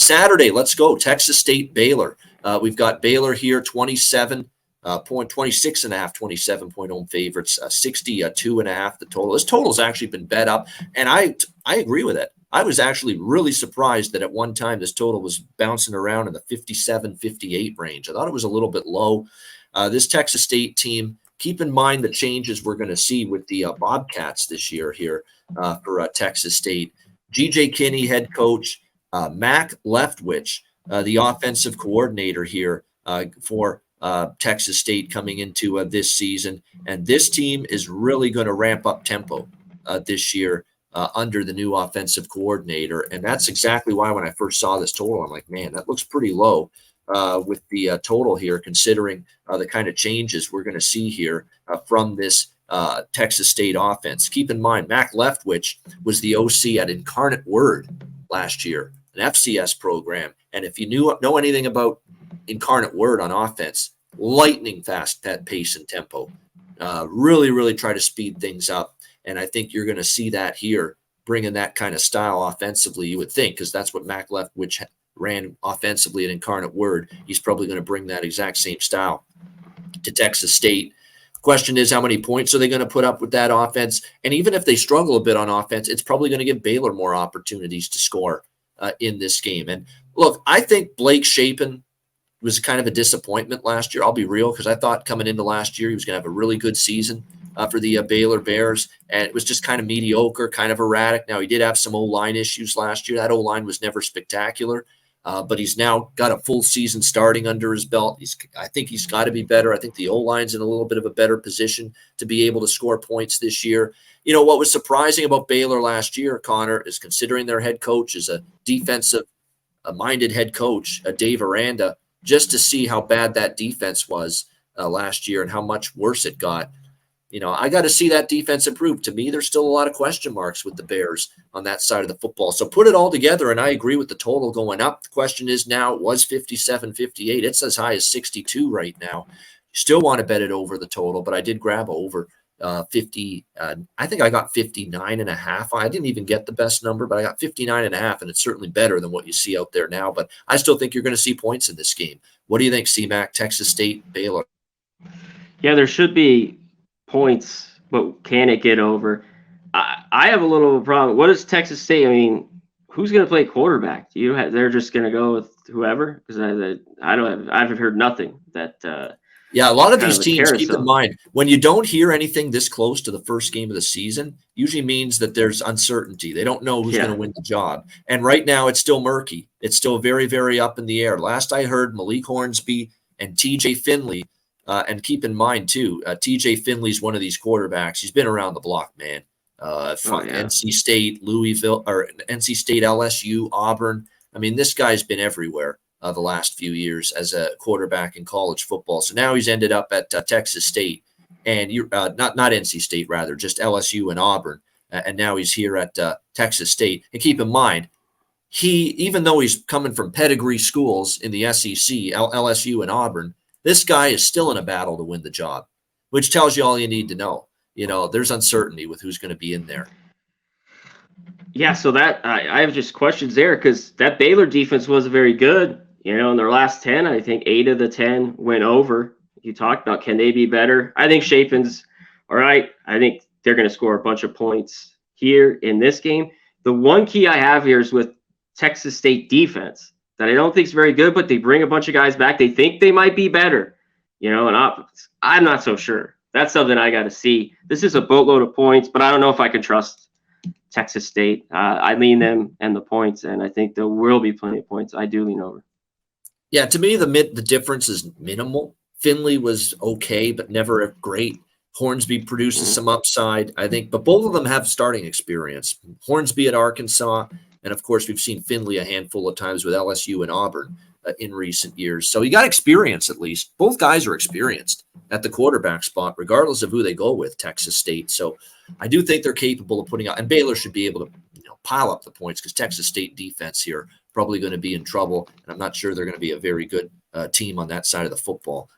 Saturday, let's go. Texas State, Baylor. We've got Baylor here, 26.5, 27-point home favorites, 62.5 the total. This total has actually been bet up, and I agree with it. I was actually really surprised that at one time this total was bouncing around in the 57-58 range. I thought it was a little bit low. This Texas State team, keep in mind the changes we're going to see with the Bobcats this year here for Texas State. G.J. Kinney, head coach, Mac Leftwich, the offensive coordinator here for Texas State coming into this season. And this team is really going to ramp up tempo this year under the new offensive coordinator. And that's exactly why when I first saw this total, I'm like, man, that looks pretty low with the total here, considering the kind of changes we're going to see here from this Texas State offense. Keep in mind, Mac Leftwich was the OC at Incarnate Word last year, an FCS program. And if you know anything about Incarnate Word on offense, lightning fast at pace and tempo, really try to speed things up. And I think you're going to see that here, bringing that kind of style offensively, you would think, because that's what Mac Leftwich ran offensively at Incarnate Word. He's probably going to bring that exact same style to Texas State. Question is, how many points are they going to put up with that offense? And even if they struggle a bit on offense, it's probably going to give Baylor more opportunities to score in this game. And look, I think Blake Shapen was kind of a disappointment last year. I'll be real, because I thought coming into last year he was going to have a really good season for the Baylor Bears, and it was just kind of mediocre, kind of erratic. Now, he did have some O-line issues last year. That O-line was never spectacular, but he's now got a full season starting under his belt. I think he's got to be better. I think the O-line's in a little bit of a better position to be able to score points this year. You know, what was surprising about Baylor last year, Conor, is considering their head coach is a defensive-minded head coach, Dave Aranda, just to see how bad that defense was last year and how much worse it got. You know, I got to see that defense improve. To me, there's still a lot of question marks with the Bears on that side of the football. So put it all together, and I agree with the total going up. The question is now, was 57-58? It's as high as 62 right now. Still want to bet it over the total, but I did grab over 50. I think I got 59.5. I didn't even get the best number, but I got 59.5, and it's certainly better than what you see out there now. But I still think you're going to see points in this game. What do you think, C-Mac, Texas State, Baylor? Yeah, there should be points, but can it get over? I have a little problem. What is Texas State? I mean, who's going to play quarterback? They're just going to go with whoever? Because I've heard nothing that. Yeah, a lot of these teams, keep in mind, when you don't hear anything this close to the first game of the season, usually means that there's uncertainty. They don't know who's going to win the job. And right now, it's still murky. It's still very, very up in the air. Last I heard, Malik Hornsby and T.J. Finley. And keep in mind, too, T.J. Finley's one of these quarterbacks. He's been around the block, man. NC State, Louisville, or NC State, LSU, Auburn. I mean, this guy's been everywhere the last few years as a quarterback in college football. So now he's ended up at Texas State, and not NC State, rather, just LSU and Auburn. And now he's here at Texas State. And keep in mind, even though he's coming from pedigree schools in the SEC, LSU and Auburn, this guy is still in a battle to win the job, which tells you all you need to know. You know, there's uncertainty with who's going to be in there. Yeah, so that I have just questions there, because that Baylor defense was very good. You know, in their last 10, I think 8 of the 10 went over. You talked about, can they be better? I think Shapen's all right. I think they're going to score a bunch of points here in this game. The one key I have here is with Texas State defense that I don't think is very good, but they bring a bunch of guys back. They think they might be better, you know, and I'm not so sure. That's something I got to see. This is a boatload of points, but I don't know if I can trust Texas State. I lean them and the points, and I think there will be plenty of points. I do lean over. Yeah, to me, the difference is minimal. Finley was okay, but never great. Hornsby produces some upside, I think, but both of them have starting experience. Hornsby at Arkansas, and of course, we've seen Finley a handful of times with LSU and Auburn in recent years. So he got experience, at least. Both guys are experienced at the quarterback spot, regardless of who they go with, Texas State. So I do think they're capable of putting out, and Baylor should be able to pile up the points, because Texas State defense here probably going to be in trouble, and I'm not sure they're going to be a very good team on that side of the football